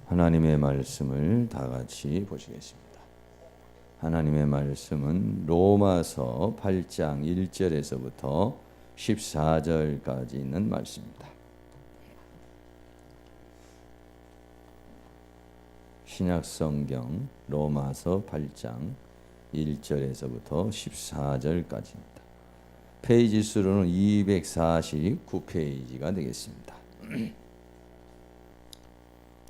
하나님의 말씀을 다 같이 보시겠습니다. 하나님의 말씀은 로마서 8장 1절에서부터 14절까지 있는 말씀입니다. 신약성경 로마서 8장 1절에서부터 14절까지입니다. 페이지 수로는 249페이지가 되겠습니다.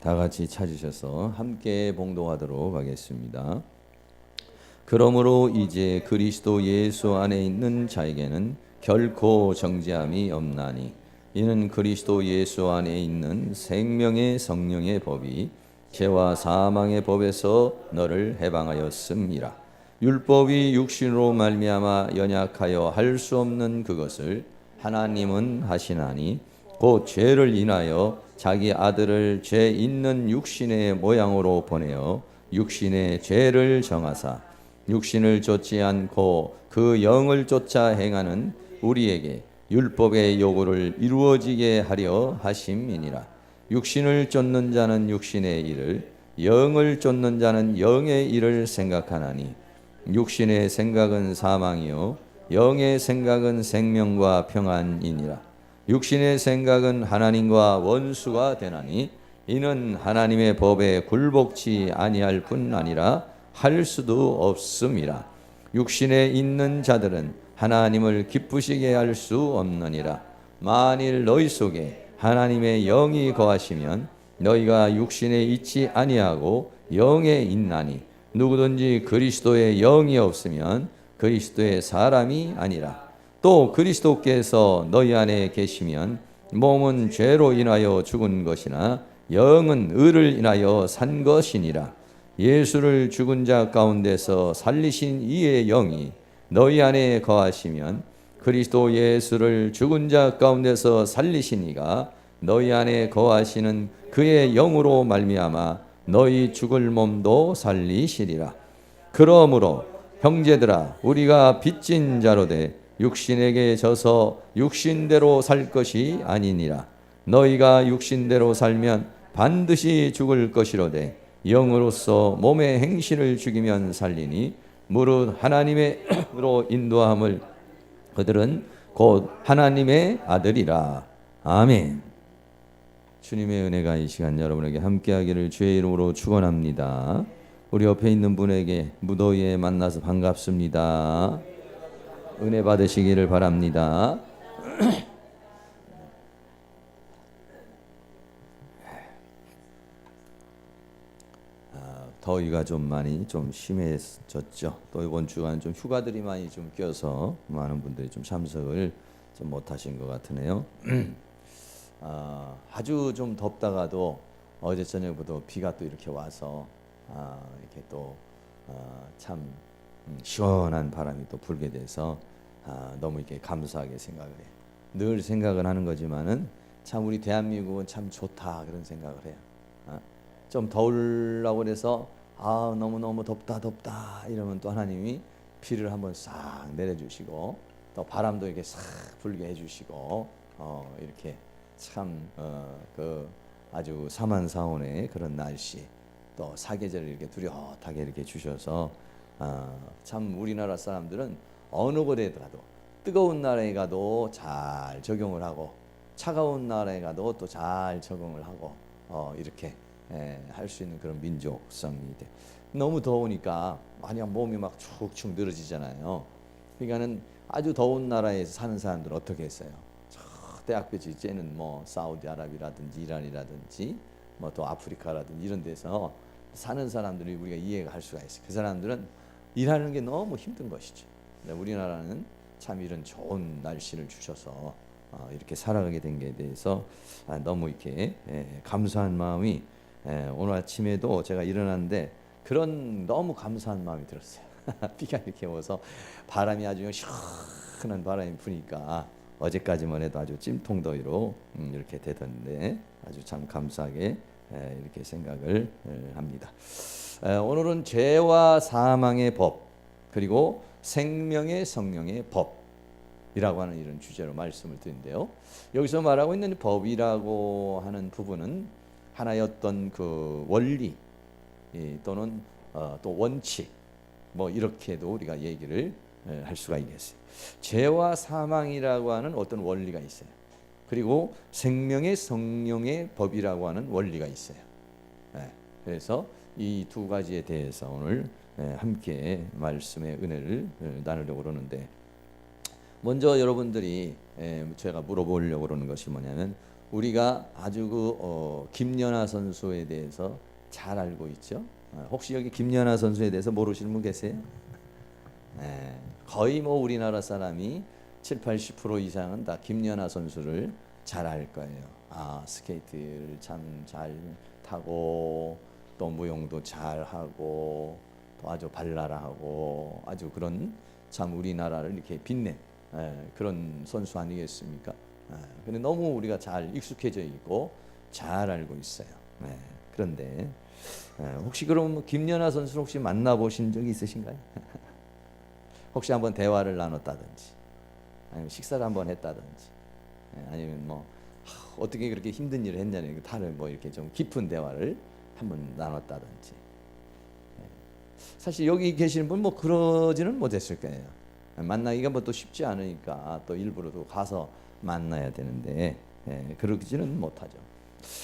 다 같이 찾으셔서 함께 봉독하도록 하겠습니다. 그러므로 이제 그리스도 예수 안에 있는 자에게는 결코 정죄함이 없나니 이는 그리스도 예수 안에 있는 생명의 성령의 법이 죄와 사망의 법에서 너를 해방하였음이라. 율법이 육신으로 말미암아 연약하여 할 수 없는 그것을 하나님은 하시나니 곧 죄를 인하여 자기 아들을 죄 있는 육신의 모양으로 보내어 육신의 죄를 정하사 육신을 쫓지 않고 그 영을 쫓아 행하는 우리에게 율법의 요구를 이루어지게 하려 하심이니라. 육신을 쫓는 자는 육신의 일을, 영을 쫓는 자는 영의 일을 생각하나니 육신의 생각은 사망이요 영의 생각은 생명과 평안이니라. 육신의 생각은 하나님과 원수가 되나니 이는 하나님의 법에 굴복치 아니할 뿐 아니라 할 수도 없음이라. 육신에 있는 자들은 하나님을 기쁘시게 할 수 없느니라. 만일 너희 속에 하나님의 영이 거하시면 너희가 육신에 있지 아니하고 영에 있나니 누구든지 그리스도의 영이 없으면 그리스도의 사람이 아니라. 또 그리스도께서 너희 안에 계시면 몸은 죄로 인하여 죽은 것이나 영은 의를 인하여 산 것이니라. 예수를 죽은 자 가운데서 살리신 이의 영이 너희 안에 거하시면 그리스도 예수를 죽은 자 가운데서 살리신 이가 너희 안에 거하시는 그의 영으로 말미암아 너희 죽을 몸도 살리시리라. 그러므로 형제들아 우리가 빚진 자로 돼 육신에게 져서 육신대로 살 것이 아니니라. 너희가 육신대로 살면 반드시 죽을 것이로되 영으로서 몸의 행실을 죽이면 살리니 무릇 하나님의로 인도함을 그들은 곧 하나님의 아들이라. 아멘. 주님의 은혜가 이 시간 여러분에게 함께하기를 주의 이름으로 축원합니다. 우리 옆에 있는 분에게 무더위에 만나서 반갑습니다. 은혜 받으시기를 바랍니다. 더위가 좀 많이 좀 심해졌죠. 또 이번 주간 좀 휴가들이 많이 좀 껴서 많은 분들이 좀 참석을 좀 못하신 것 같으네요. 아주 좀 덥다가도 어제 저녁부터 비가 또 이렇게 와서 이렇게 또 참 시원한 바람이 또 불게 돼서 너무 이렇게 감사하게 생각을 해요. 늘 생각을 하는 거지만은 참 우리 대한민국은 참 좋다 그런 생각을 해요. 좀 더우려고 그래서 너무너무 덥다 이러면 또 하나님이 비를 한번 싹 내려주시고 또 바람도 이렇게 싹 불게 해주시고 이렇게 참 그 아주 사만사온의 그런 날씨 또 사계절을 이렇게 뚜렷하게 이렇게 주셔서 참 우리나라 사람들은 어느 곳에 가도 뜨거운 나라에 가도 잘 적용을 하고 차가운 나라에 가도 또 잘 적응을 하고 이렇게 할 수 있는 그런 민족성이 돼. 너무 더우니까 마냥 몸이 막 축축 늘어지잖아요. 그러니까는 아주 더운 나라에서 사는 사람들은 어떻게 했어요? 저 대학볕이 쬐는 뭐 사우디아라비아라든지 이란이라든지 뭐 또 아프리카라든지 이런 데서 사는 사람들이 우리가 이해가 할 수가 있어요. 그 사람들은 일하는 게 너무 힘든 것이죠. 우리나라는 참 이런 좋은 날씨를 주셔서 이렇게 살아가게 된 게 대해서 너무 이렇게 감사한 마음이 오늘 아침에도 제가 일어났는데 그런 너무 감사한 마음이 들었어요. 비가 이렇게 오서 바람이 아주 시원한 바람이 부니까 어제까지만 해도 아주 찜통더위로 이렇게 되던데 아주 참 감사하게 이렇게 생각을 합니다. 오늘은 죄와 사망의 법 그리고 생명의 성령의 법이라고 하는 이런 주제로 말씀을 드린데요. 여기서 말하고 있는 법이라고 하는 부분은 하나의 어떤 그 원리 또는 또 원칙 뭐 이렇게도 우리가 얘기를 할 수가 있겠어요. 죄와 사망이라고 하는 어떤 원리가 있어요. 그리고 생명의 성령의 법이라고 하는 원리가 있어요. 그래서 이 두 가지에 대해서 오늘 함께 말씀의 은혜를 나누려고 그러는데, 먼저 여러분들이 제가 물어보려고 그러는 것이 뭐냐면, 우리가 아주 김연아 선수에 대해서 잘 알고 있죠. 혹시 여기 김연아 선수에 대해서 모르시는 분 계세요? 거의 뭐 우리나라 사람이 70-80% 이상은 다 김연아 선수를 잘 알 거예요. 스케이트를 참 잘 타고 또 무용도 잘 하고 또 아주 발랄하고 아주 그런 참 우리나라를 이렇게 빛낸 그런 선수 아니겠습니까? 근데 너무 우리가 잘 익숙해져 있고 잘 알고 있어요. 그런데 혹시 그럼 김연아 선수 혹시 만나보신 적이 있으신가요? 혹시 한번 대화를 나눴다든지, 아니면 식사를 한번 했다든지, 아니면 뭐 어떻게 그렇게 힘든 일을 했냐는 다른 뭐 이렇게 좀 깊은 대화를 한번 나눴다든지. 사실 여기 계시는 분 뭐 그러지는 못했을 거예요. 만나기가 뭐 또 쉽지 않으니까 또 일부러 또 가서 만나야 되는데 그러지는 못하죠.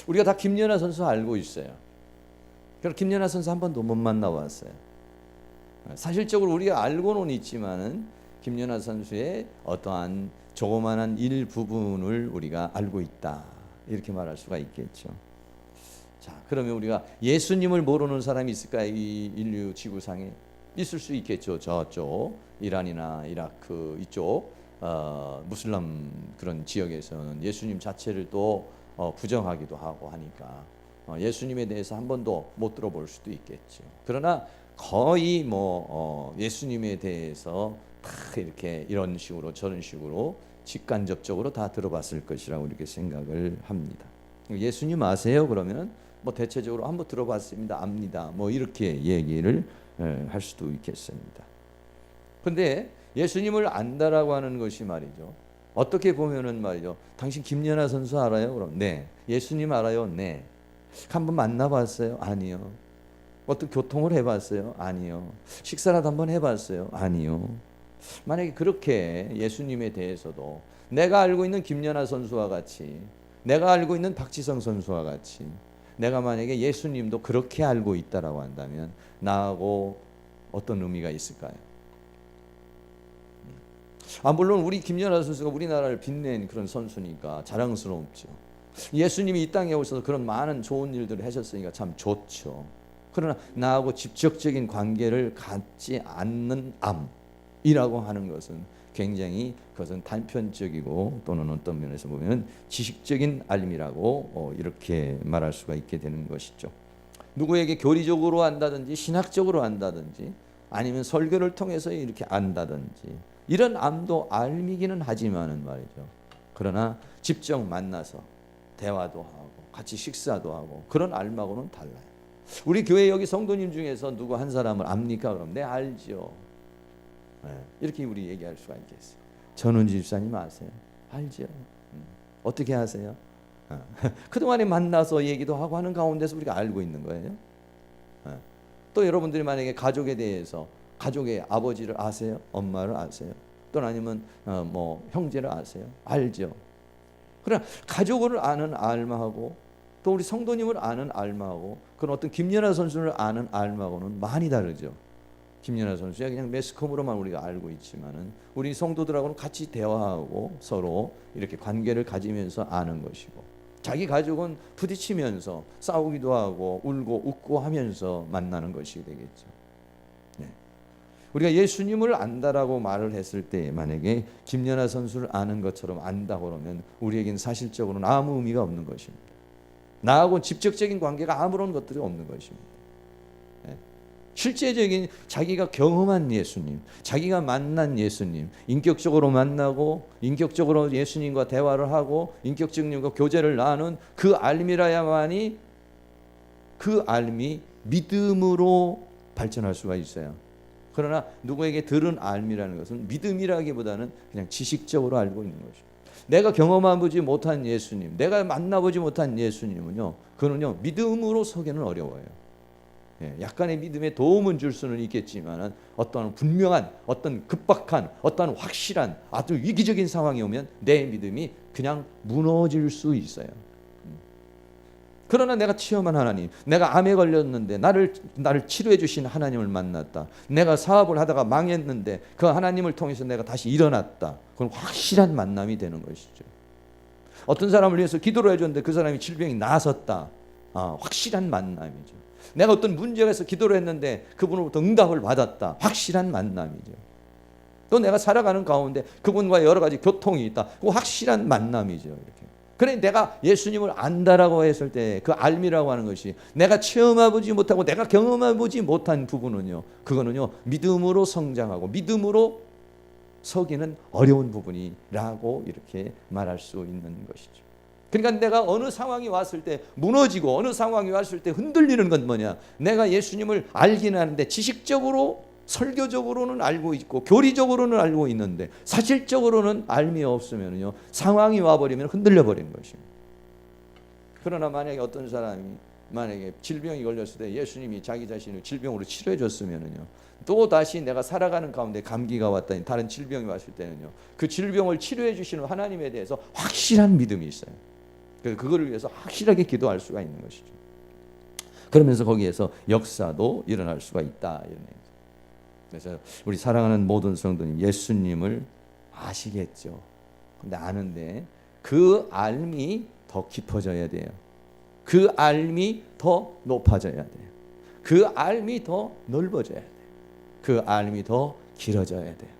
우리가 다 김연아 선수 알고 있어요. 그럼 김연아 선수 한 번도 못 만나봤어요. 사실적으로 우리가 알고는 있지만은 김연아 선수의 어떠한 조그만한 일부분을 우리가 알고 있다, 이렇게 말할 수가 있겠죠. 자, 그러면 우리가 예수님을 모르는 사람이 있을까요? 이 인류 지구상에 있을 수 있겠죠. 저쪽 이란이나 이라크 이쪽 무슬림 그런 지역에서는 예수님 자체를 또 부정하기도 하고 하니까 예수님에 대해서 한 번도 못 들어볼 수도 있겠죠. 그러나 거의 예수님에 대해서 다 이렇게 이런 식으로 저런 식으로 직간접적으로 다 들어봤을 것이라고 이렇게 생각을 합니다. 예수님 아세요? 그러면 뭐 대체적으로 한번 들어봤습니다, 압니다, 뭐 이렇게 얘기를 할 수도 있겠습니다. 근데 예수님을 안다라고 하는 것이 말이죠, 어떻게 보면은 말이죠, 당신 김연아 선수 알아요? 그럼 네. 예수님 알아요? 네. 한번 만나봤어요? 아니요. 어떤 교통을 해봤어요? 아니요. 식사라도 한번 해봤어요? 아니요. 만약에 그렇게 예수님에 대해서도 내가 알고 있는 김연아 선수와 같이, 내가 알고 있는 박지성 선수와 같이 내가 만약에 예수님도 그렇게 알고 있다라고 한다면 나하고 어떤 의미가 있을까요? 물론 우리 김연아 선수가 우리나라를 빛낸 그런 선수니까 자랑스럽죠. 예수님이 이 땅에 오셔서 그런 많은 좋은 일들을 하셨으니까 참 좋죠. 그러나 나하고 직접적인 관계를 갖지 않는 암이라고 하는 것은 굉장히 그것은 단편적이고 또는 어떤 면에서 보면 지식적인 알림이라고 이렇게 말할 수가 있게 되는 것이죠. 누구에게 교리적으로 안다든지 신학적으로 안다든지 아니면 설교를 통해서 이렇게 안다든지 이런 암도 알미기는 하지만은 말이죠. 그러나 직접 만나서 대화도 하고 같이 식사도 하고 그런 알마고는 달라요. 우리 교회 여기 성도님 중에서 누구 한 사람을 압니까? 그럼 네, 알죠. 이렇게 우리 얘기할 수가 있겠어요. 전은지 집사님 아세요? 알죠. 어떻게 아세요? 그동안에 만나서 얘기도 하고 하는 가운데서 우리가 알고 있는 거예요. 또 여러분들이 만약에 가족에 대해서 가족의 아버지를 아세요? 엄마를 아세요? 또는 아니면 뭐 형제를 아세요? 알죠. 그러나 가족을 아는 알마하고 또 우리 성도님을 아는 알마하고 그런 어떤 김연아 선수를 아는 알마하고는 많이 다르죠. 김연아 선수야 그냥 매스컴으로만 우리가 알고 있지만은 우리 성도들하고는 같이 대화하고 서로 이렇게 관계를 가지면서 아는 것이고, 자기 가족은 부딪히면서 싸우기도 하고 울고 웃고 하면서 만나는 것이 되겠죠. 우리가 예수님을 안다라고 말을 했을 때 만약에 김연아 선수를 아는 것처럼 안다고 그러면 우리에게는 사실적으로는 아무 의미가 없는 것입니다. 나하고 직접적인 관계가 아무런 것들이 없는 것입니다. 실제적인 자기가 경험한 예수님, 자기가 만난 예수님, 인격적으로 만나고 인격적으로 예수님과 대화를 하고 인격적인 교제를 나눈 그 알미라야만이 그 알미 믿음으로 발전할 수가 있어요. 그러나 누구에게 들은 알미라는 것은 믿음이라기보다는 그냥 지식적으로 알고 있는 것입니다. 내가 경험해보지 못한 예수님, 내가 만나보지 못한 예수님은요, 그거는요 믿음으로 서기는 어려워요. 약간의 믿음에 도움은 줄 수는 있겠지만 어떤 분명한, 어떤 급박한, 어떤 확실한 아주 위기적인 상황이 오면 내 믿음이 그냥 무너질 수 있어요. 그러나 내가 체험한 하나님, 내가 암에 걸렸는데 나를 치료해 주신 하나님을 만났다. 내가 사업을 하다가 망했는데 그 하나님을 통해서 내가 다시 일어났다. 그건 확실한 만남이 되는 것이죠. 어떤 사람을 위해서 기도를 해줬는데 그 사람이 질병이 나았었다. 확실한 만남이죠. 내가 어떤 문제가 있어서 기도를 했는데 그분으로부터 응답을 받았다. 확실한 만남이죠. 또 내가 살아가는 가운데 그분과 여러 가지 교통이 있다. 그 확실한 만남이죠. 이렇게. 그래 내가 예수님을 안다라고 했을 때 그 알미라고 하는 것이 내가 체험해보지 못하고 내가 경험해보지 못한 부분은요, 그거는요 믿음으로 성장하고 믿음으로 서기는 어려운 부분이라고 이렇게 말할 수 있는 것이죠. 그러니까 내가 어느 상황이 왔을 때 무너지고 어느 상황이 왔을 때 흔들리는 건 뭐냐, 내가 예수님을 알기는 하는데 지식적으로 설교적으로는 알고 있고 교리적으로는 알고 있는데 사실적으로는 알미 없으면요 상황이 와버리면 흔들려 버리는 것입니다. 그러나 만약에 어떤 사람이 만약에 질병이 걸렸을 때 예수님이 자기 자신을 질병으로 치료해 줬으면요, 또 다시 내가 살아가는 가운데 감기가 왔다니 다른 질병이 왔을 때는요 그 질병을 치료해 주시는 하나님에 대해서 확실한 믿음이 있어요. 그래서 그거를 위해서 확실하게 기도할 수가 있는 것이죠. 그러면서 거기에서 역사도 일어날 수가 있다 이런 얘기죠. 그래서 우리 사랑하는 모든 성도님, 예수님을 아시겠죠. 근데 아는데 그 알미 더 깊어져야 돼요. 그 알미 더 높아져야 돼요. 그 알미 더 넓어져야 돼요. 그 알미 더 길어져야 돼요.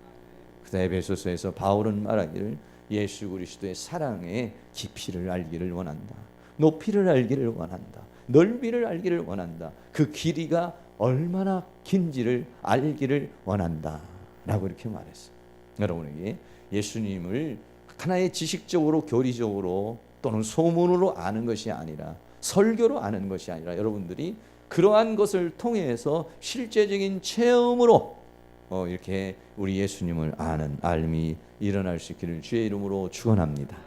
그래서 에베소서에서 바울은 말하기를 예수 그리스도의 사랑의 깊이를 알기를 원한다. 높이를 알기를 원한다. 넓이를 알기를 원한다. 그 길이가 얼마나 긴지를 알기를 원한다 라고 이렇게 말했어요. 여러분에게 예수님을 하나의 지식적으로 교리적으로 또는 소문으로 아는 것이 아니라 설교로 아는 것이 아니라 여러분들이 그러한 것을 통해서 실제적인 체험으로 이렇게 우리 예수님을 아는 알미 일어날 수 있기를 주의 이름으로 축원합니다.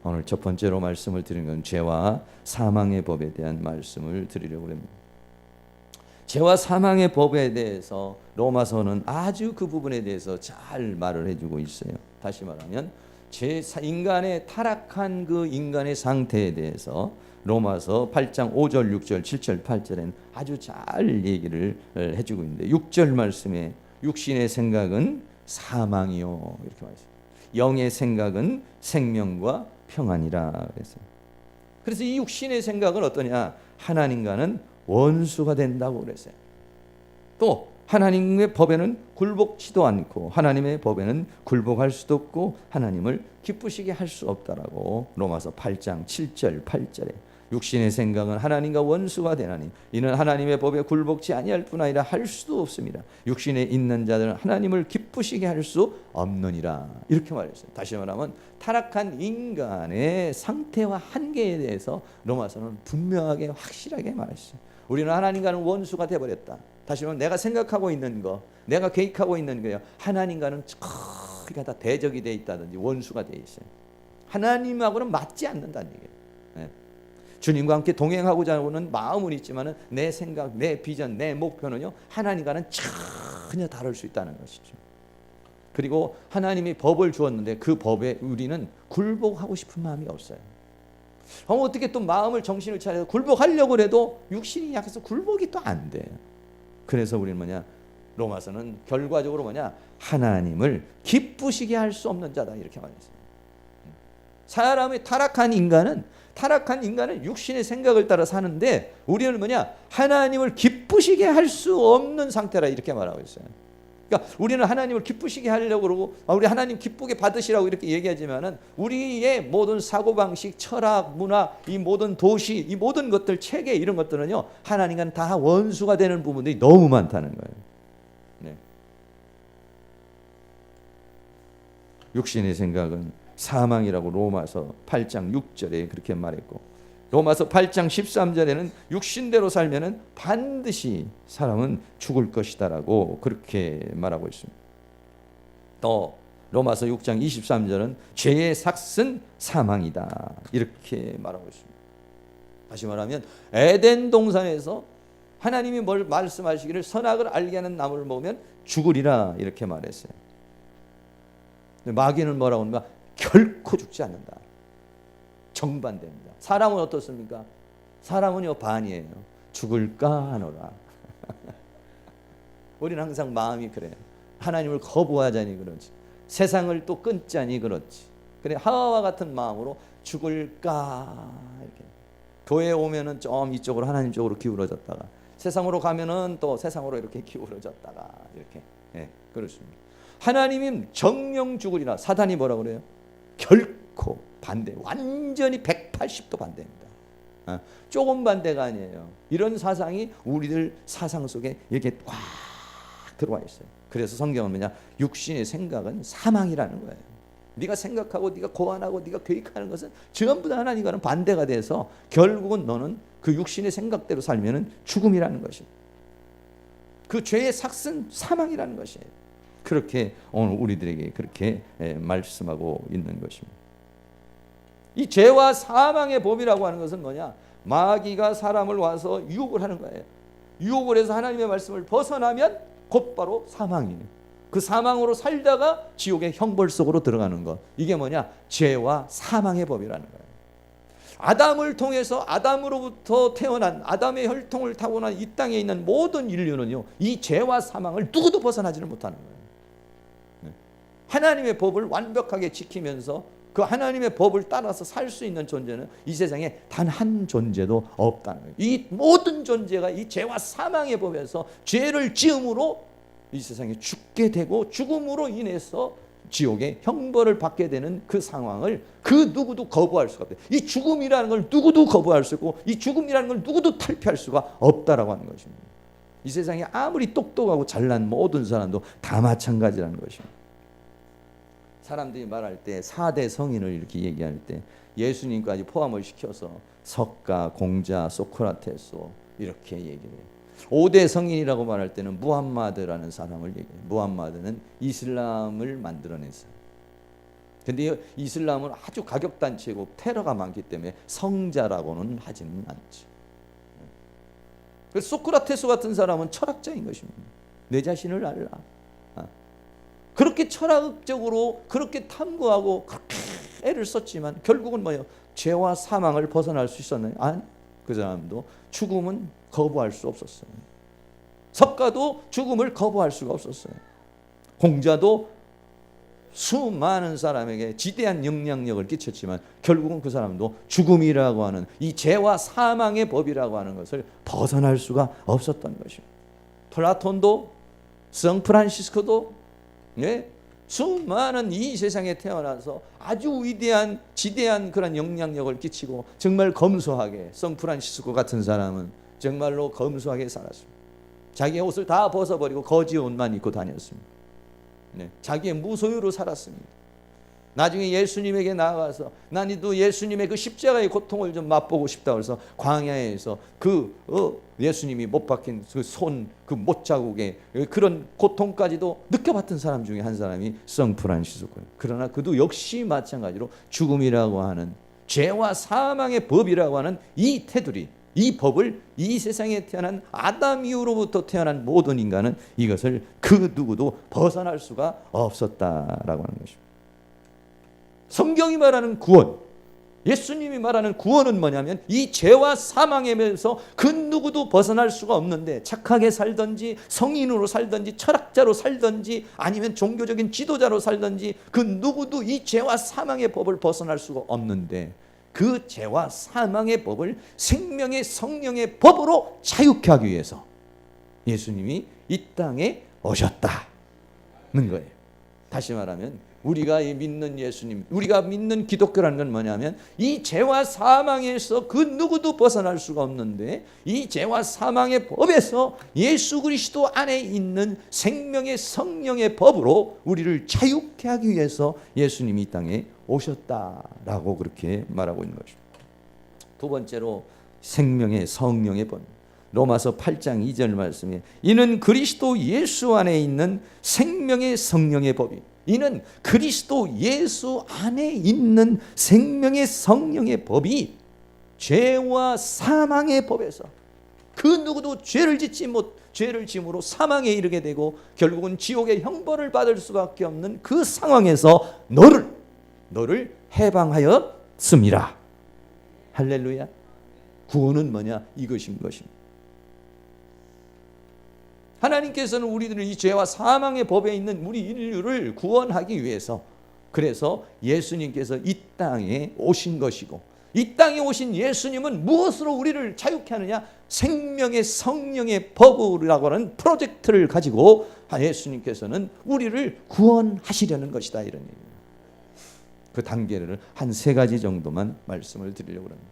오늘 첫 번째로 말씀을 드리는 건 죄와 사망의 법에 대한 말씀을 드리려고 합니다. 죄와 사망의 법에 대해서 로마서는 아주 그 부분에 대해서 잘 말을 해주고 있어요. 다시 말하면 인간의 타락한 그 인간의 상태에 대해서 로마서 8장 5절, 6절, 7절, 8절엔 아주 잘 얘기를 해주고 있는데 6절 말씀에 육신의 생각은 사망이요 이렇게 말했어요. 영의 생각은 생명과 평안이라 그랬어요. 그래서 이 육신의 생각은 어떠냐? 하나님과는 원수가 된다고 그랬어요. 또 하나님의 법에는 굴복치도 않고 하나님의 법에는 굴복할 수도 없고 하나님을 기쁘시게 할 수 없다라고 로마서 8장 7절 8절에 육신의 생각은 하나님과 원수가 되나니 이는 하나님의 법에 굴복치 아니할 뿐 아니라 할 수도 없습니다. 육신에 있는 자들은 하나님을 기쁘시게 할 수 없느니라 이렇게 말했어요. 다시 말하면 타락한 인간의 상태와 한계에 대해서 로마서는 분명하게 확실하게 말했어요. 우리는 하나님과는 원수가 되어버렸다. 다시 말하면 내가 생각하고 있는 거, 내가 계획하고 있는 거예요. 하나님과는 거의 다 대적이 되어 있다든지 원수가 되어 있어요. 하나님하고는 맞지 않는다는 얘기예요. 네. 주님과 함께 동행하고자 하는 마음은 있지만 내 생각, 내 비전, 내 목표는요 하나님과는 전혀 다를 수 있다는 것이죠. 그리고 하나님이 법을 주었는데 그 법에 우리는 굴복하고 싶은 마음이 없어요. 어떻게 또 마음을 정신을 차려서 굴복하려고 해도 육신이 약해서 굴복이 또 안 돼요. 그래서 우리는 뭐냐? 로마서는 결과적으로 뭐냐? 하나님을 기쁘시게 할 수 없는 자다 이렇게 말했어요. 사람의 타락한 인간은 육신의 생각을 따라 사는데 우리는 뭐냐? 하나님을 기쁘시게 할 수 없는 상태라 이렇게 말하고 있어요. 그러니까 우리는 하나님을 기쁘시게 하려고 그러고 우리 하나님 기쁘게 받으시라고 이렇게 얘기하지만은 우리의 모든 사고방식, 철학, 문화, 이 모든 도시, 이 모든 것들, 체계 이런 것들은요 하나님과는 다 원수가 되는 부분들이 너무 많다는 거예요. 네. 육신의 생각은 사망이라고 로마서 8장 6절에 그렇게 말했고 로마서 8장 13절에는 육신대로 살면은 반드시 사람은 죽을 것이다라고 그렇게 말하고 있습니다. 또 로마서 6장 23절은 죄의 삭은 사망이다 이렇게 말하고 있습니다. 다시 말하면 에덴 동산에서 하나님이 뭘 말씀하시기를 선악을 알게 하는 나무를 먹으면 죽으리라 이렇게 말했어요. 마귀는 뭐라고 하는가? 결코 죽지 않는다. 정반대입니다. 사람은 어떻습니까? 사람은요 반이에요. 죽을까 하노라. 우리는 항상 마음이 그래요. 하나님을 거부하자니 그렇지, 세상을 또 끊자니 그렇지. 그래 하와와 같은 마음으로 죽을까 이렇게. 교회에 오면은 좀 이쪽으로 하나님 쪽으로 기울어졌다가 세상으로 가면은 또 세상으로 이렇게 기울어졌다가 이렇게. 예, 그렇습니다. 하나님은 정령 죽으리라. 사단이 뭐라고 그래요? 결코 반대. 완전히 180도 반대입니다. 조금 반대가 아니에요. 이런 사상이 우리들 사상 속에 이렇게 꽉 들어와 있어요. 그래서 성경은 뭐냐? 육신의 생각은 사망이라는 거예요. 네가 생각하고 네가 고안하고 네가 계획하는 것은 전부 다 하나님과는 반대가 돼서 결국은 너는 그 육신의 생각대로 살면은 죽음이라는 것입니다. 그 죄의 삭은 사망이라는 것이에요. 그렇게 오늘 우리들에게 그렇게 말씀하고 있는 것입니다. 이 죄와 사망의 법이라고 하는 것은 뭐냐? 마귀가 사람을 와서 유혹을 하는 거예요. 유혹을 해서 하나님의 말씀을 벗어나면 곧바로 사망이에요. 그 사망으로 살다가 지옥의 형벌 속으로 들어가는 것. 이게 뭐냐? 죄와 사망의 법이라는 거예요. 아담을 통해서 아담으로부터 태어난 아담의 혈통을 타고난 이 땅에 있는 모든 인류는요, 이 죄와 사망을 누구도 벗어나지는 못하는 거예요. 하나님의 법을 완벽하게 지키면서 그 하나님의 법을 따라서 살 수 있는 존재는 이 세상에 단 한 존재도 없다는 거예요. 이 모든 존재가 이 죄와 사망의 법에서 죄를 지음으로 이 세상에 죽게 되고 죽음으로 인해서 지옥의 형벌을 받게 되는 그 상황을 그 누구도 거부할 수가 없어요. 이 죽음이라는 걸 누구도 거부할 수 없고 이 죽음이라는 걸 누구도 탈피할 수가 없다라고 하는 것입니다. 이 세상에 아무리 똑똑하고 잘난 모든 사람도 다 마찬가지라는 것입니다. 사람들이 말할 때 4대 성인을 이렇게 얘기할 때 예수님까지 포함을 시켜서 석가, 공자, 소크라테스 이렇게 얘기를 해요. 5대 성인이라고 말할 때는 무함마드라는 사람을 얘기해요. 무함마드는 이슬람을 만들어낸 사람. 그런데 이슬람은 아주 가격단체고 테러가 많기 때문에 성자라고는 하지는 않죠. 그래서 소크라테스 같은 사람은 철학자인 것입니다. 내 자신을 알라. 그렇게 철학적으로 그렇게 탐구하고 그렇게 애를 썼지만 결국은 뭐예요? 죄와 사망을 벗어날 수 있었나요? 아니, 그 사람도 죽음은 거부할 수 없었어요. 석가도 죽음을 거부할 수가 없었어요. 공자도 수많은 사람에게 지대한 영향력을 끼쳤지만 결국은 그 사람도 죽음이라고 하는 이 죄와 사망의 법이라고 하는 것을 벗어날 수가 없었던 것입니다. 플라톤도 성프란시스코도 수많은 이 세상에 태어나서 아주 위대한 지대한 그런 영향력을 끼치고 정말 검소하게, 성프란시스코 같은 사람은 정말로 검소하게 살았습니다. 자기의 옷을 다 벗어버리고 거지 옷만 입고 다녔습니다. 자기의 무소유로 살았습니다. 나중에 예수님에게 나아가서 나도 예수님의 그 십자가의 고통을 좀 맛보고 싶다 그래서 광야에서 예수님이 못 박힌 그 손, 그 못자국의 그런 고통까지도 느껴봤던 사람 중에 한 사람이 성프란시스코예요. 그러나 그도 역시 마찬가지로 죽음이라고 하는 죄와 사망의 법이라고 하는 이 테두리, 이 법을 이 세상에 태어난 아담 이후로부터 태어난 모든 인간은 이것을 그 누구도 벗어날 수가 없었다라고 하는 것입니다. 성경이 말하는 구원, 예수님이 말하는 구원은 뭐냐면 이 죄와 사망에서 그 누구도 벗어날 수가 없는데 착하게 살든지 성인으로 살든지 철학자로 살든지 아니면 종교적인 지도자로 살든지 그 누구도 이 죄와 사망의 법을 벗어날 수가 없는데 그 죄와 사망의 법을 생명의 성령의 법으로 자유케 하기 위해서 예수님이 이 땅에 오셨다는 거예요. 다시 말하면 우리가 믿는 예수님, 우리가 믿는 기독교라는 건 뭐냐면 이 죄와 사망에서 그 누구도 벗어날 수가 없는데 이 죄와 사망의 법에서 예수 그리스도 안에 있는 생명의 성령의 법으로 우리를 자유케 하기 위해서 예수님이 이 땅에 오셨다라고 그렇게 말하고 있는 것입니다. 두 번째로 생명의 성령의 법. 로마서 8장 2절 말씀에 이는 그리스도 예수 안에 있는 생명의 성령의 법이 이는 그리스도 예수 안에 있는 생명의 성령의 법이 죄와 사망의 법에서 그 누구도 죄를 지음으로 사망에 이르게 되고 결국은 지옥의 형벌을 받을 수밖에 없는 그 상황에서 너를 해방하였습니다. 할렐루야. 구원은 뭐냐? 이것인 것입니다. 하나님께서는 우리들을 이 죄와 사망의 법에 있는 우리 인류를 구원하기 위해서, 그래서 예수님께서 이 땅에 오신 것이고, 이 땅에 오신 예수님은 무엇으로 우리를 자유케 하느냐? 생명의 성령의 법이라고 하는 프로젝트를 가지고 예수님께서는 우리를 구원하시려는 것이다, 이런 얘기입니다. 그 단계를 한 3가지 정도만 말씀을 드리려고 합니다.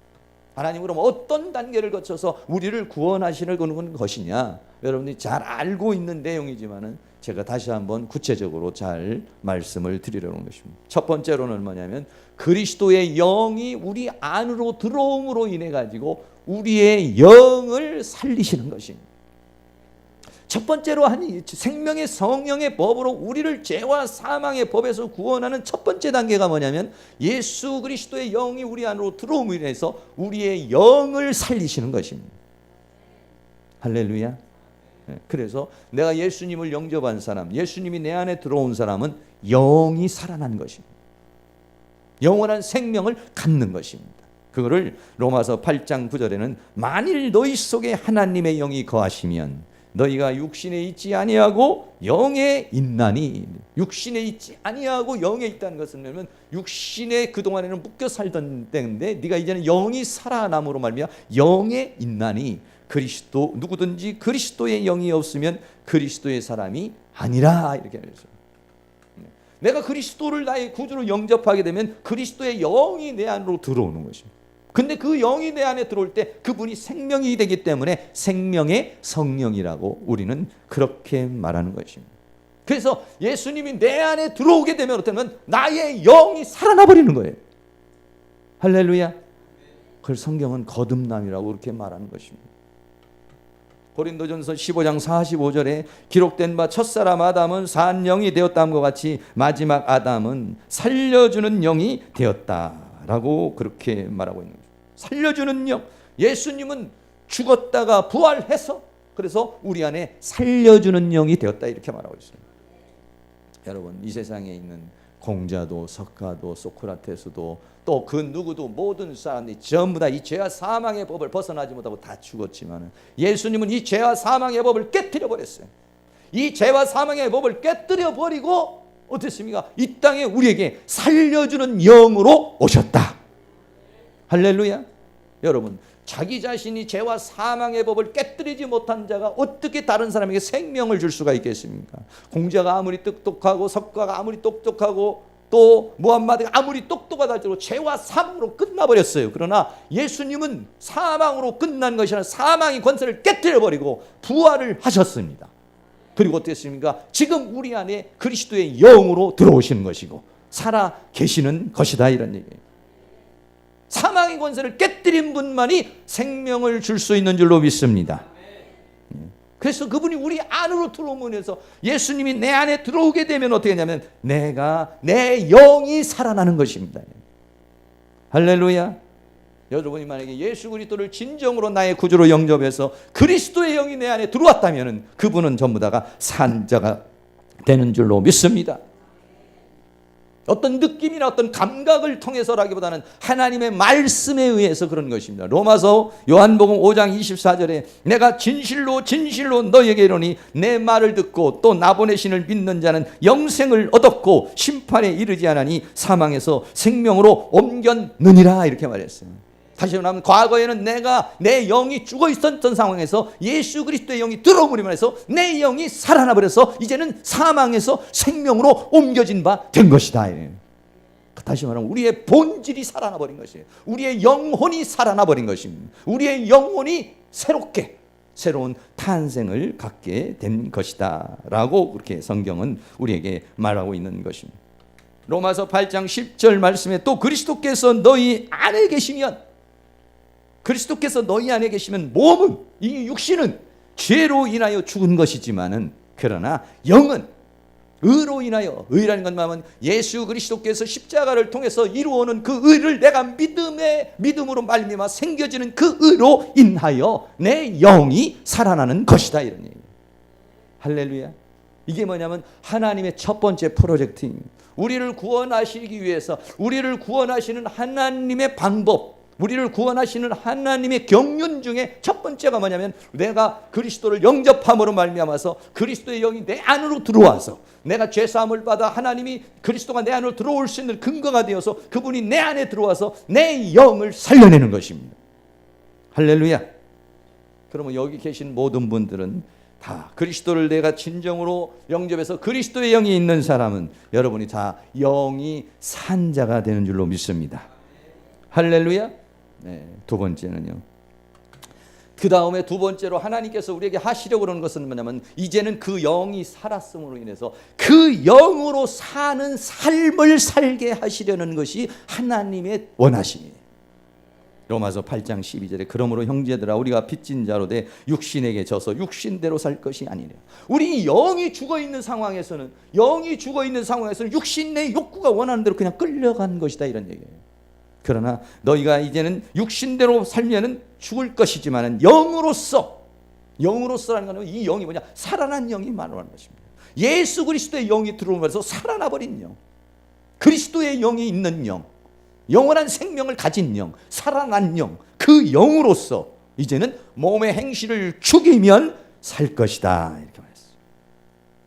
하나님 그럼 어떤 단계를 거쳐서 우리를 구원하시는 것이냐? 여러분들이 잘 알고 있는 내용이지만은 제가 다시 한번 구체적으로 잘 말씀을 드리려는 것입니다. 첫 번째로는 뭐냐면 그리스도의 영이 우리 안으로 들어옴으로 인해 가지고 우리의 영을 살리시는 것입니다. 첫 번째로 한 생명의 성령의 법으로 우리를 죄와 사망의 법에서 구원하는 첫 번째 단계가 뭐냐면 예수 그리스도의 영이 우리 안으로 들어옴으로 인해서 우리의 영을 살리시는 것입니다. 할렐루야. 그래서 내가 예수님을 영접한 사람, 예수님이 내 안에 들어온 사람은 영이 살아난 것입니다. 영원한 생명을 갖는 것입니다. 그거를 로마서 8장 9절에는 만일 너희 속에 하나님의 영이 거하시면 너희가 육신에 있지 아니하고 영에 있나니. 육신에 있지 아니하고 영에 있다는 것은 뭐냐면 육신에 그동안에는 묶여 살던 때인데 네가 이제는 영이 살아남으로 말미암아 영에 있나니. 그리스도, 누구든지 그리스도의 영이 없으면 그리스도의 사람이 아니라, 이렇게 말했어요. 내가 그리스도를 나의 구주로 영접하게 되면 그리스도의 영이 내 안으로 들어오는 것입니다. 근데 그 영이 내 안에 들어올 때 그분이 생명이 되기 때문에 생명의 성령이라고 우리는 그렇게 말하는 것입니다. 그래서 예수님이 내 안에 들어오게 되면 어쩌면 나의 영이 살아나 버리는 거예요. 할렐루야. 그걸 성경은 거듭남이라고 그렇게 말하는 것입니다. 고린도전서 15장 45절에 기록된 바 첫사람 아담은 산 영이 되었다함과 같이 마지막 아담은 살려주는 영이 되었다라고 그렇게 말하고 있는 거죠. 살려주는 영. 예수님은 죽었다가 부활해서 그래서 우리 안에 살려주는 영이 되었다, 이렇게 말하고 있습니다. 여러분, 이 세상에 있는 공자도 석가도 소크라테스도 또 그 누구도 모든 사람들이 전부 다 이 죄와 사망의 법을 벗어나지 못하고 다 죽었지만 예수님은 이 죄와 사망의 법을 깨뜨려 버렸어요. 이 죄와 사망의 법을 깨뜨려 버리고 어땠습니까? 이 땅에 우리에게 살려주는 영으로 오셨다. 할렐루야. 여러분, 자기 자신이 죄와 사망의 법을 깨뜨리지 못한 자가 어떻게 다른 사람에게 생명을 줄 수가 있겠습니까? 공자가 아무리 똑똑하고 석가가 아무리 똑똑하고 또 무함마드가 아무리 똑똑하다 할지라도 죄와 사망으로 끝나버렸어요. 그러나 예수님은 사망으로 끝난 것이 아니라 사망의 권세를 깨뜨려버리고 부활을 하셨습니다. 그리고 어땠습니까? 지금 우리 안에 그리스도의 영으로 들어오시는 것이고 살아 계시는 것이다, 이런 얘기예요. 사망의 권세를 깨뜨린 분만이 생명을 줄 수 있는 줄로 믿습니다. 그래서 그분이 우리 안으로 들어오면서 예수님이 내 안에 들어오게 되면 어떻게 하냐면 내 영이 살아나는 것입니다. 할렐루야. 여러분이 만약에 예수 그리스도를 진정으로 나의 구주로 영접해서 그리스도의 영이 내 안에 들어왔다면 그분은 전부 다가 산 자가 되는 줄로 믿습니다. 어떤 느낌이나 어떤 감각을 통해서라기보다는 하나님의 말씀에 의해서 그런 것입니다. 로마서 요한복음 5장 24절에 내가 진실로 진실로 너에게 이르노니 내 말을 듣고 또 나 보내신을 믿는 자는 영생을 얻었고 심판에 이르지 않으니 사망에서 생명으로 옮겼느니라, 이렇게 말했어요. 다시 말하면 과거에는 내 영이 죽어 있었던 상황에서 예수 그리스도의 영이 들어오므로 해서 내 영이 살아나 버려서 이제는 사망에서 생명으로 옮겨진 바 된 것이다. 다시 말하면 우리의 본질이 살아나 버린 것이에요. 우리의 영혼이 살아나 버린 것입니다. 우리의 영혼이 새로운 탄생을 갖게 된 것이다 라고 그렇게 성경은 우리에게 말하고 있는 것입니다. 로마서 8장 10절 말씀에 또 그리스도께서 너희 안에 계시면, 그리스도께서 너희 안에 계시면 몸은, 이 육신은 죄로 인하여 죽은 것이지만은 그러나 영은 의로 인하여, 의라는 건 뭐냐면 예수 그리스도께서 십자가를 통해서 이루어오는 그 의를 내가 믿음으로 말미암아 생겨지는 그 의로 인하여 내 영이 살아나는 것이다, 이런 얘기예요. 할렐루야. 이게 뭐냐면 하나님의 첫 번째 프로젝트입니다. 우리를 구원하시기 위해서, 우리를 구원하시는 하나님의 방법, 우리를 구원하시는 하나님의 경륜 중에 첫 번째가 뭐냐면 내가 그리스도를 영접함으로 말미암아서 그리스도의 영이 내 안으로 들어와서 내가 죄사함을 받아 하나님이 그리스도가 내 안으로 들어올 수 있는 근거가 되어서 그분이 내 안에 들어와서 내 영을 살려내는 것입니다. 할렐루야. 그러면 여기 계신 모든 분들은 다 그리스도를 내가 진정으로 영접해서 그리스도의 영이 있는 사람은 여러분이 다 영이 산 자가 되는 줄로 믿습니다. 할렐루야. 네, 두 번째는요. 그 다음에 두 번째로 하나님께서 우리에게 하시려고 그러는 것은 뭐냐면 이제는 그 영이 살았음으로 인해서 그 영으로 사는 삶을 살게 하시려는 것이 하나님의 원하심이에요. 로마서 8장 12절에 그러므로 형제들아 우리가 빚진 자로 돼 육신에게 져서 육신대로 살 것이 아니라 우리 영이 죽어있는 상황에서는 육신 내 욕구가 원하는 대로 그냥 끌려간 것이다, 이런 얘기예요. 그러나 너희가 이제는 육신대로 살면은 죽을 것이지만은 영으로서라는 것은 이 영이 뭐냐? 살아난 영이 말하는 것입니다. 예수 그리스도의 영이 들어오면서 살아나 버린 영, 그리스도의 영이 있는 영, 영원한 생명을 가진 영, 살아난 영, 그 영으로서 이제는 몸의 행실을 죽이면 살 것이다, 이렇게 말했어요.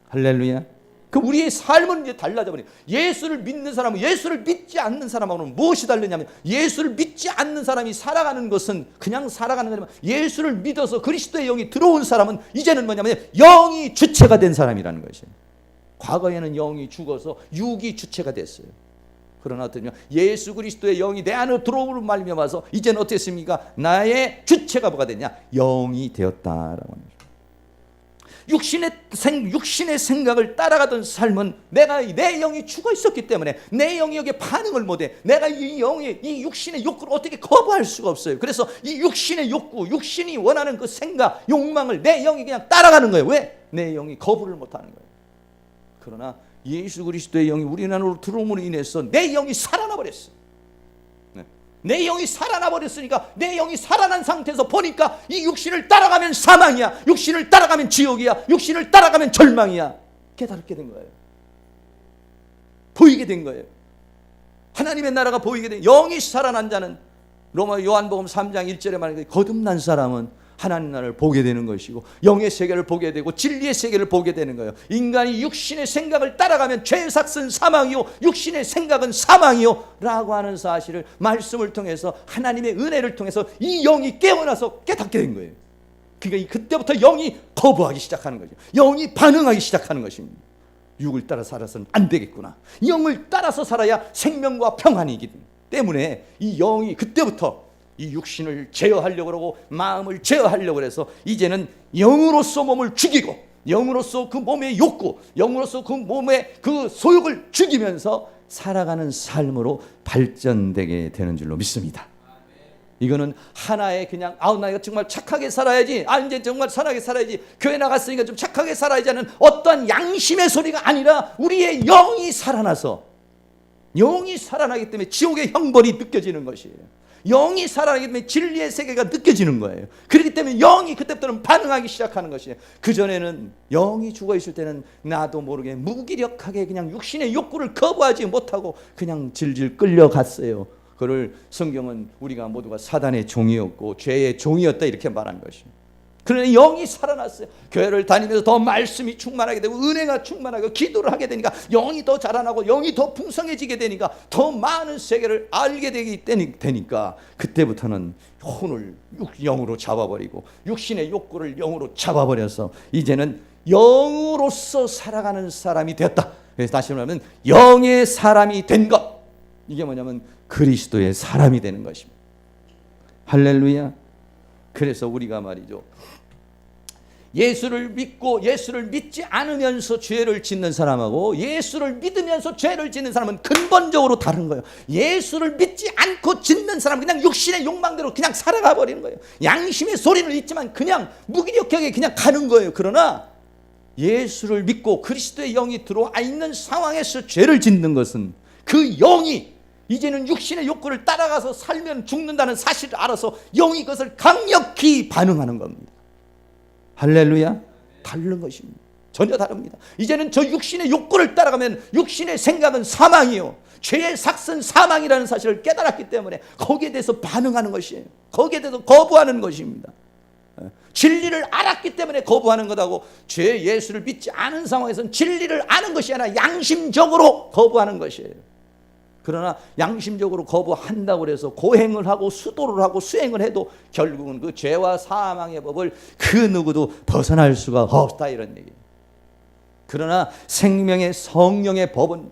할렐루야. 그 우리의 삶은 이제 달라져 버려요. 예수를 믿는 사람은 예수를 믿지 않는 사람하고는 무엇이 다르냐면 예수를 믿지 않는 사람이 살아가는 것은 그냥 살아가는 거지만 예수를 믿어서 그리스도의 영이 들어온 사람은 이제는 뭐냐면 영이 주체가 된 사람이라는 것이에요. 과거에는 영이 죽어서 육이 주체가 됐어요. 그러나 어떠냐? 예수 그리스도의 영이 내 안으로 들어오는 말미암아서 이제는 어떻습니까? 나의 주체가 뭐가 됐냐? 영이 되었다라고 합니다. 육신의 생각을 따라가던 삶은 내 영이 죽어 있었기 때문에 내 영이 여기에 반응을 못해. 내가 이 육신의 욕구를 어떻게 거부할 수가 없어요. 그래서 이 육신의 욕구, 육신이 원하는 그 생각, 욕망을 내 영이 그냥 따라가는 거예요. 왜? 내 영이 거부를 못하는 거예요. 그러나 예수 그리스도의 영이 우리 안으로 들어옴으로 인해서 내 영이 살아나 버렸어. 내 영이 살아나 버렸으니까 내 영이 살아난 상태에서 보니까 이 육신을 따라가면 사망이야, 육신을 따라가면 지옥이야, 육신을 따라가면 절망이야. 깨닫게 된 거예요. 보이게 된 거예요. 하나님의 나라가 보이게 된, 영이 살아난 자는 로마 요한복음 3장 1절에 말하는 거듭난 사람은 하나님 나라를 보게 되는 것이고 영의 세계를 보게 되고 진리의 세계를 보게 되는 거예요. 인간이 육신의 생각을 따라가면 죄삭은 사망이요 육신의 생각은 사망이요 라고 하는 사실을 말씀을 통해서 하나님의 은혜를 통해서 이 영이 깨어나서 깨닫게 된 거예요. 그러니까 그때부터 영이 거부하기 시작하는 거죠. 영이 반응하기 시작하는 것입니다. 육을 따라 살아서는 안 되겠구나. 영을 따라서 살아야 생명과 평안이기 때문에 이 영이 그때부터 이 육신을 제어하려고 그러고 마음을 제어하려고 해서 이제는 영으로서 몸을 죽이고 영으로서 그 몸의 욕구, 영으로서 그 몸의 그 소욕을 죽이면서 살아가는 삶으로 발전되게 되는 줄로 믿습니다. 이거는 하나의 그냥 나가 정말 착하게 살아야지, 이제 정말 선하게 살아야지, 교회 나갔으니까 좀 착하게 살아야지 하는 어떠한 양심의 소리가 아니라 우리의 영이 살아나서, 영이 살아나기 때문에 지옥의 형벌이 느껴지는 것이에요. 영이 살아나기 때문에 진리의 세계가 느껴지는 거예요. 그렇기 때문에 영이 그때부터는 반응하기 시작하는 것이에요. 그전에는 영이 죽어있을 때는 나도 모르게 무기력하게 그냥 육신의 욕구를 거부하지 못하고 그냥 질질 끌려갔어요. 그를 성경은 우리가 모두가 사단의 종이었고 죄의 종이었다 이렇게 말한 것입니다. 그러나 영이 살아났어요. 교회를 다니면서 더 말씀이 충만하게 되고 은혜가 충만하고 기도를 하게 되니까 영이 더 자라나고 영이 더 풍성해지게 되니까 더 많은 세계를 알게 되니까 그때부터는 혼을 영으로 잡아버리고 육신의 욕구를 영으로 잡아버려서 이제는 영으로서 살아가는 사람이 되었다. 그래서 다시 말하면 영의 사람이 된 것, 이게 뭐냐면 그리스도의 사람이 되는 것입니다. 할렐루야. 그래서 우리가 말이죠, 예수를 믿고 예수를 믿지 않으면서 죄를 짓는 사람하고 예수를 믿으면서 죄를 짓는 사람은 근본적으로 다른 거예요. 예수를 믿지 않고 짓는 사람은 그냥 육신의 욕망대로 그냥 살아가 버리는 거예요. 양심의 소리를 잊지만 그냥 무기력하게 그냥 가는 거예요. 그러나 예수를 믿고 그리스도의 영이 들어와 있는 상황에서 죄를 짓는 것은 그 영이 이제는 육신의 욕구를 따라가서 살면 죽는다는 사실을 알아서 영이 그것을 강력히 반응하는 겁니다. 할렐루야. 다른 것입니다. 전혀 다릅니다. 이제는 저 육신의 욕구를 따라가면 육신의 생각은 사망이요, 죄의 삭은 사망이라는 사실을 깨달았기 때문에 거기에 대해서 반응하는 것이에요. 거기에 대해서 거부하는 것입니다. 진리를 알았기 때문에 거부하는 것하고, 죄 예수를 믿지 않은 상황에서는 진리를 아는 것이 아니라 양심적으로 거부하는 것이에요. 그러나 양심적으로 거부한다고 해서 고행을 하고 수도를 하고 수행을 해도 결국은 그 죄와 사망의 법을 그 누구도 벗어날 수가 없다, 이런 얘기예요. 그러나 생명의 성령의 법은,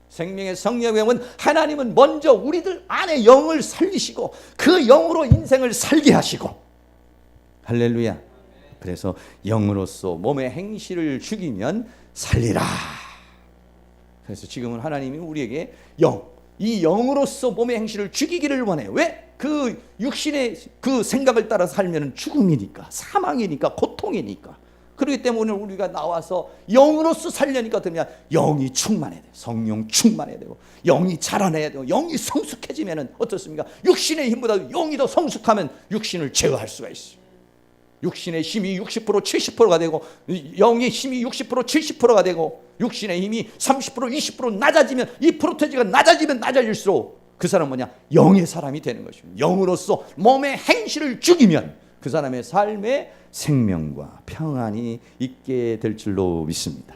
생명의 성령의 법은 하나님은 먼저 우리들 안에 영을 살리시고 그 영으로 인생을 살게 하시고, 할렐루야. 그래서 영으로서 몸의 행실을 죽이면 살리라. 그래서 지금은 하나님이 우리에게 이 영으로서 몸의 행실을 죽이기를 원해요. 왜? 그 육신의 그 생각을 따라 살면 죽음이니까, 사망이니까, 고통이니까. 그렇기 때문에 우리가 나와서 영으로서 살려니까 어떠냐, 영이 충만해야 돼요. 성령 충만해야 되고 영이 자라내야 되고 영이 성숙해지면 어떻습니까? 육신의 힘보다 영이 더 성숙하면 육신을 제어할 수가 있어요. 육신의 힘이 60% 70%가 되고 영의 힘이 60% 70%가 되고 육신의 힘이 30% 20% 낮아지면, 이 프로테지가 낮아지면 낮아질수록 그 사람은 뭐냐, 영의 사람이 되는 것입니다. 영으로서 몸의 행실을 죽이면 그 사람의 삶에 생명과 평안이 있게 될 줄로 믿습니다.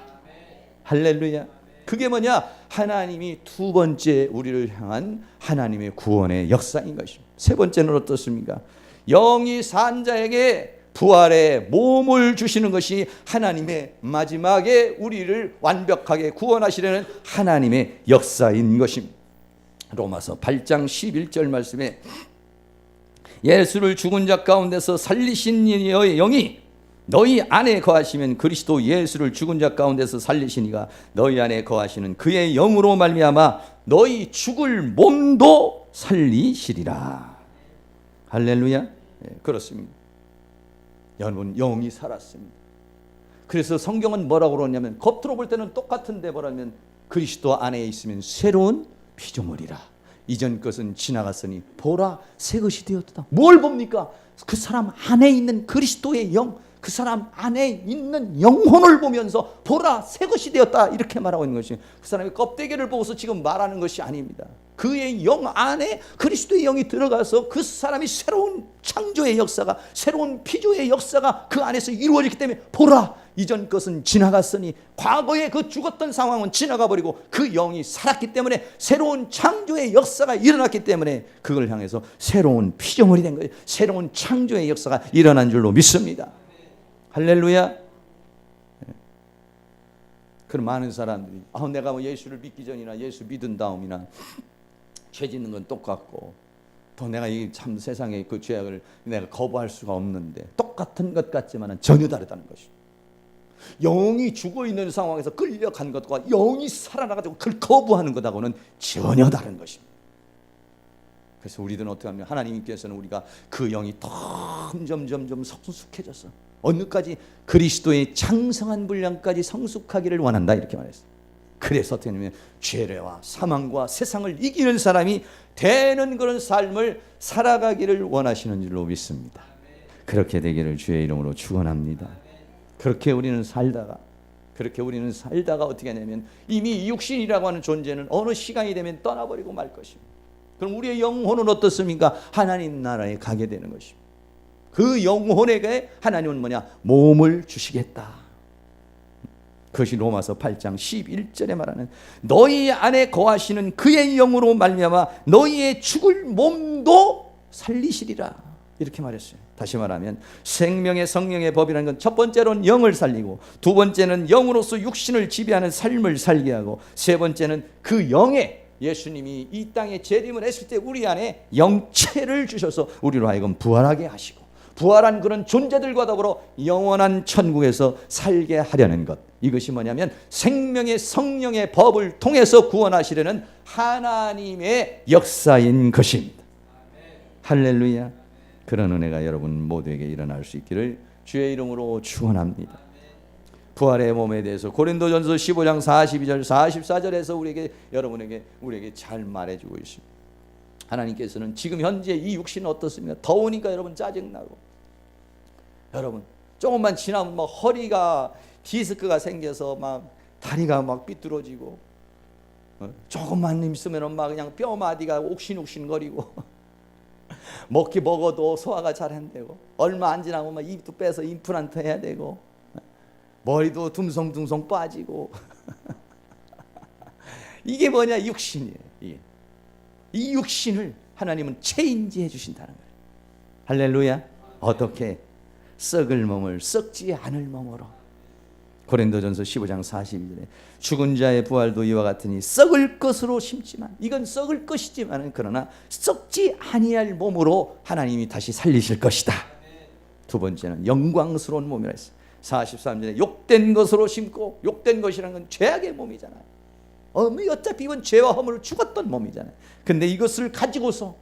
할렐루야. 그게 뭐냐, 하나님이 두 번째 우리를 향한 하나님의 구원의 역사인 것입니다. 세 번째는 어떻습니까? 영이 산 자에게 부활의 몸을 주시는 것이 하나님의 마지막에 우리를 완벽하게 구원하시려는 하나님의 역사인 것입니다. 로마서 8장 11절 말씀에 예수를 죽은 자 가운데서 살리신 이의 영이 너희 안에 거하시면 그리스도 예수를 죽은 자 가운데서 살리시니가 너희 안에 거하시는 그의 영으로 말미암아 너희 죽을 몸도 살리시리라. 할렐루야. 네, 그렇습니다. 여러분, 영이 살았습니다. 그래서 성경은 뭐라고 그러냐면, 겉으로 볼 때는 똑같은데 뭐라면 그리스도 안에 있으면 새로운 피조물이라. 이전 것은 지나갔으니 보라 새 것이 되었다. 뭘 봅니까? 그 사람 안에 있는 그리스도의 영, 그 사람 안에 있는 영혼을 보면서 보라 새 것이 되었다, 이렇게 말하고 있는 것이, 그 사람의 껍데기를 보고서 지금 말하는 것이 아닙니다. 그의 영 안에 그리스도의 영이 들어가서 그 사람이 새로운 창조의 역사가, 새로운 피조의 역사가 그 안에서 이루어졌기 때문에 보라 이전 것은 지나갔으니, 과거의 그 죽었던 상황은 지나가 버리고 그 영이 살았기 때문에 새로운 창조의 역사가 일어났기 때문에 그걸 향해서 새로운 피조물이 된 거예요. 새로운 창조의 역사가 일어난 줄로 믿습니다. 할렐루야. 그런 많은 사람들이 내가 뭐 예수를 믿기 전이나 예수 믿은 다음이나 죄 짓는 건 똑같고, 또 내가 이 참 세상의 그 죄악을 내가 거부할 수가 없는데, 똑같은 것 같지만 전혀 다르다는 것입니다. 영이 죽어 있는 상황에서 끌려간 것과 영이 살아나가지고 그걸 거부하는 것하고는 전혀 다른 것입니다. 그래서 우리들은 어떻게 하면, 하나님께서는 우리가 그 영이 점점 성숙해져서 어느까지 그리스도의 장성한 분량까지 성숙하기를 원한다, 이렇게 말했어요. 그래서 어떻게 하냐면 죄와 사망과 세상을 이기는 사람이 되는 그런 삶을 살아가기를 원하시는 줄로 믿습니다. 그렇게 되기를 주의 이름으로 축원합니다. 그렇게 우리는 살다가 어떻게 하냐면, 이미 육신이라고 하는 존재는 어느 시간이 되면 떠나버리고 말 것입니다. 그럼 우리의 영혼은 어떻습니까? 하나님 나라에 가게 되는 것입니다. 그 영혼에게 하나님은 뭐냐? 몸을 주시겠다. 그것이 로마서 8장 11절에 말하는 너희 안에 거하시는 그의 영으로 말미암아 너희의 죽을 몸도 살리시리라, 이렇게 말했어요. 다시 말하면 생명의 성령의 법이라는 건 첫 번째로는 영을 살리고, 두 번째는 영으로서 육신을 지배하는 삶을 살게 하고, 세 번째는 그 영에 예수님이 이 땅에 재림을 했을 때 우리 안에 영체를 주셔서 우리로 하여금 부활하게 하시고, 부활한 그런 존재들과 더불어 영원한 천국에서 살게 하려는 것, 이것이 뭐냐면 생명의 성령의 법을 통해서 구원하시려는 하나님의 역사인 것입니다. 할렐루야. 그런 은혜가 여러분 모두에게 일어날 수 있기를 주의 이름으로 축원합니다. 부활의 몸에 대해서 고린도전서 15장 42절 44절에서 우리에게 잘 말해주고 있습니다. 하나님께서는 지금 현재 이 육신은 어떻습니까? 더우니까 여러분 짜증나고, 여러분 조금만 지나면 막 허리가 디스크가 생겨서 막 다리가 막 삐뚤어지고, 조금만 있으면 막 그냥 뼈마디가 옥신옥신거리고 먹어도 소화가 잘 안 되고, 얼마 안 지나면 막 입도 빼서 임플란트 해야 되고, 머리도 둥성둥성 빠지고 이게 뭐냐? 육신이에요. 이 육신을 하나님은 체인지해 주신다는 거예요. 할렐루야. 어떻게? 썩을 몸을 썩지 않을 몸으로. 고린도전서 15장 42절에 죽은 자의 부활도 이와 같으니 썩을 것으로 심지만, 이건 썩을 것이지만 그러나 썩지 아니할 몸으로 하나님이 다시 살리실 것이다. 두 번째는 영광스러운 몸이라 했어요. 43절에 욕된 것으로 심고, 욕된 것이라는 건 죄악의 몸이잖아요. 어차피 이건 죄와 허물을 죽었던 몸이잖아요. 근데 이것을 가지고서,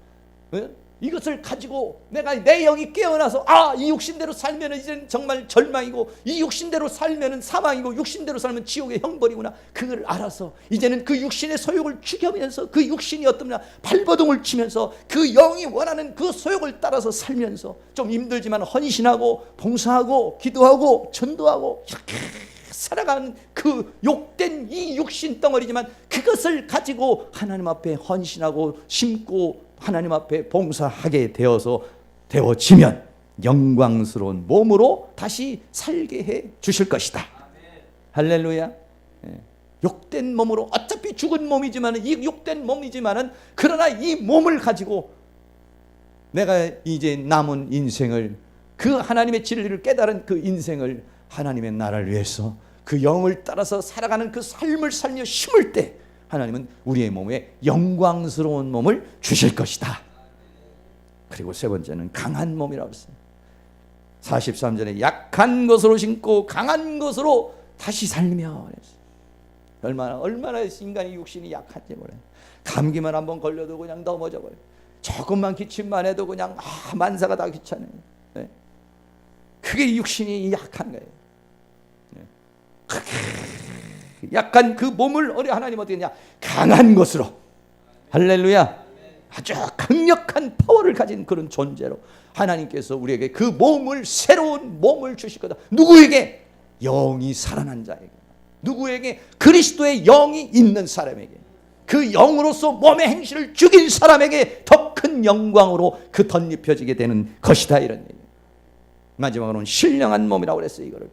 이것을 가지고 내가 내 영이 깨어나서 이 육신대로 살면 이제는 정말 절망이고, 이 육신대로 살면 사망이고, 육신대로 살면 지옥의 형벌이구나, 그걸 알아서 이제는 그 육신의 소욕을 죽여면서, 그 육신이 어떠냐 발버둥을 치면서 그 영이 원하는 그 소욕을 따라서 살면서, 좀 힘들지만 헌신하고 봉사하고 기도하고 전도하고 이렇게 살아가는 그 욕된 이 육신 덩어리지만, 그것을 가지고 하나님 앞에 헌신하고 심고 하나님 앞에 봉사하게 되어지면 영광스러운 몸으로 다시 살게 해 주실 것이다. 할렐루야. 욕된 몸으로, 어차피 죽은 몸이지만, 이 욕된 몸이지만, 그러나 이 몸을 가지고 내가 이제 남은 인생을, 그 하나님의 진리를 깨달은 그 인생을 하나님의 나라를 위해서 그 영을 따라서 살아가는 그 삶을 살려 심을 때, 하나님은 우리의 몸에 영광스러운 몸을 주실 것이다. 그리고 세 번째는 강한 몸이라고 했어요. 43절에 약한 것으로 심고 강한 것으로 다시 살며. 얼마나 인간의 육신이 약한지 몰라요. 감기만 한번 걸려도 그냥 넘어져 버려요. 조금만 기침만 해도 그냥 만사가 다 귀찮아요. 그게 육신이 약한 거예요. 약간 그 몸을 하나님 어떻게 했냐? 강한 것으로. 할렐루야. 아주 강력한 파워를 가진 그런 존재로 하나님께서 우리에게 그 몸을, 새로운 몸을 주실 거다. 누구에게? 영이 살아난 자에게. 누구에게? 그리스도의 영이 있는 사람에게. 그 영으로서 몸의 행실을 죽인 사람에게 더 큰 영광으로 그 덧입혀지게 되는 것이다, 이런 얘기예요. 마지막으로는 신령한 몸이라고 그랬어요. 이거를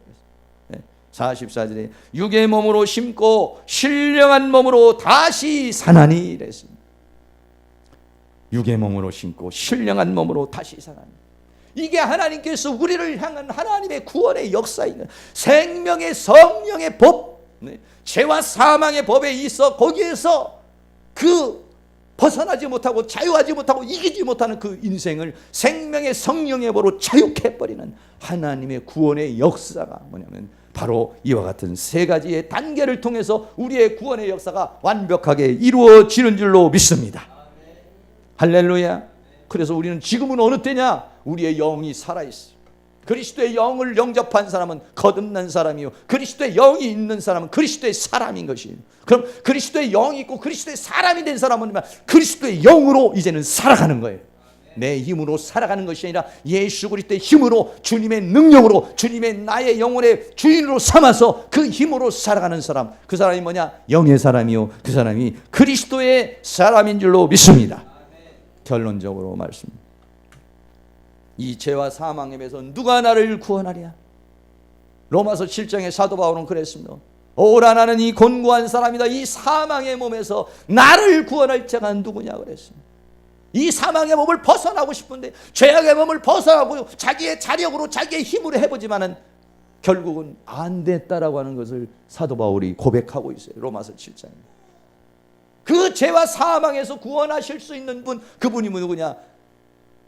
44절에 육의 몸으로 심고 신령한 몸으로 다시 사나니 이랬습니다. 육의 몸으로 심고 신령한 몸으로 다시 사나니. 이게 하나님께서 우리를 향한 하나님의 구원의 역사인 거예요. 생명의 성령의 법, 죄와 사망의 법에 있어 거기에서 그 벗어나지 못하고 자유하지 못하고 이기지 못하는 그 인생을 생명의 성령의 법으로 자유케해버리는 하나님의 구원의 역사가 뭐냐면 바로 이와 같은 세 가지의 단계를 통해서 우리의 구원의 역사가 완벽하게 이루어지는 줄로 믿습니다. 할렐루야. 그래서 우리는 지금은 어느 때냐? 우리의 영이 살아있어요. 그리스도의 영을 영접한 사람은 거듭난 사람이요, 그리스도의 영이 있는 사람은 그리스도의 사람인 것이에요. 그럼 그리스도의 영이 있고 그리스도의 사람이 된 사람은 그리스도의 영으로 이제는 살아가는 거예요. 내 힘으로 살아가는 것이 아니라 예수 그리스도의 힘으로, 주님의 능력으로, 주님의 나의 영혼의 주인으로 삼아서 그 힘으로 살아가는 사람, 그 사람이 뭐냐? 영의 사람이요, 그 사람이 그리스도의 사람인 줄로 믿습니다. 결론적으로 말씀입니다. 이 죄와 사망에 대해서 누가 나를 구원하랴? 로마서 7장의 사도 바울은 그랬습니다. 오라 나는 이 곤고한 사람이다. 이 사망의 몸에서 나를 구원할 자가 누구냐 그랬습니다. 이 사망의 몸을 벗어나고 싶은데, 죄악의 몸을 벗어나고 자기의 자력으로 자기의 힘으로 해보지만은 결국은 안 됐다라고 하는 것을 사도 바울이 고백하고 있어요. 로마서 7장에. 그 죄와 사망에서 구원하실 수 있는 분, 그분이 누구냐?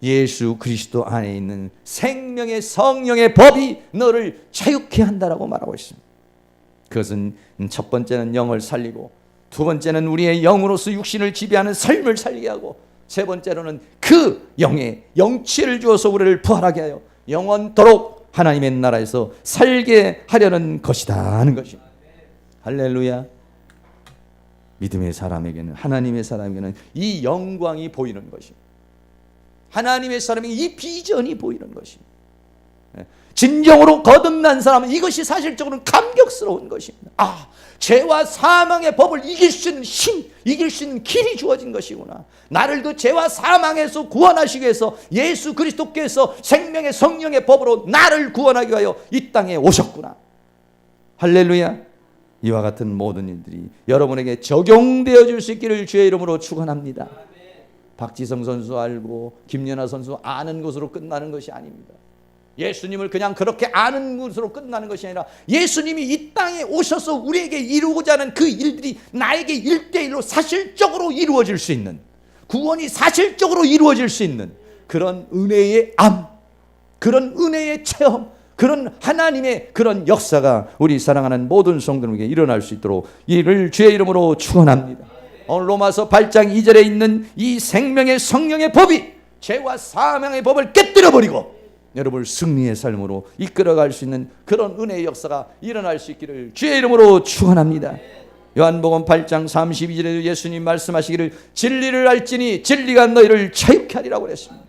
예수 그리스도 안에 있는 생명의 성령의 법이 너를 자유케 한다라고 말하고 있습니다. 그것은 첫 번째는 영을 살리고, 두 번째는 우리의 영으로서 육신을 지배하는 삶을 살리게 하고, 세 번째로는 그 영에 영치를 주어서 우리를 부활하게 하여 영원토록 하나님의 나라에서 살게 하려는 것이다 하는 것입니다. 할렐루야. 믿음의 사람에게는, 하나님의 사람에게는 이 영광이 보이는 것입니다. 하나님의 사람에게 이 비전이 보이는 것입니다. 진정으로 거듭난 사람은 이것이 사실적으로는 감격스러운 것입니다. 아, 죄와 사망의 법을 이길 수 있는 힘, 이길 수 있는 길이 주어진 것이구나. 나를 그 죄와 사망에서 구원하시기 위해서 예수 그리스도께서 생명의 성령의 법으로 나를 구원하기 위하여 이 땅에 오셨구나. 할렐루야. 이와 같은 모든 일들이 여러분에게 적용되어 줄 수 있기를 주의 이름으로 축원합니다. 박지성 선수 알고 김연아 선수 아는 것으로 끝나는 것이 아닙니다. 예수님을 그냥 그렇게 아는 것으로 끝나는 것이 아니라 예수님이 이 땅에 오셔서 우리에게 이루고자 하는 그 일들이 나에게 1대1로 사실적으로 이루어질 수 있는, 구원이 사실적으로 이루어질 수 있는 그런 은혜의 암, 그런 은혜의 체험, 그런 하나님의 그런 역사가 우리 사랑하는 모든 성도들에게 일어날 수 있도록 이를 주의 이름으로 축원합니다. 오늘 로마서 8장 2절에 있는 이 생명의 성령의 법이 죄와 사망의 법을 깨뜨려버리고 여러분을 승리의 삶으로 이끌어갈 수 있는 그런 은혜의 역사가 일어날 수 있기를 주의 이름으로 축원합니다. 요한복음 8장 32절에도 예수님 말씀하시기를 진리를 알지니 진리가 너희를 자유케 하리라고 그랬습니다.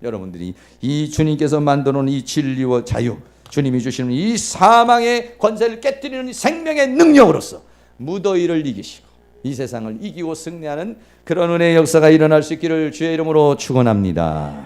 여러분들이 이 주님께서 만들어놓은 이 진리와 자유, 주님이 주시는 이 사망의 권세를 깨뜨리는 생명의 능력으로서 무더위를 이기시고 이 세상을 이기고 승리하는 그런 은혜의 역사가 일어날 수 있기를 주의 이름으로 축원합니다.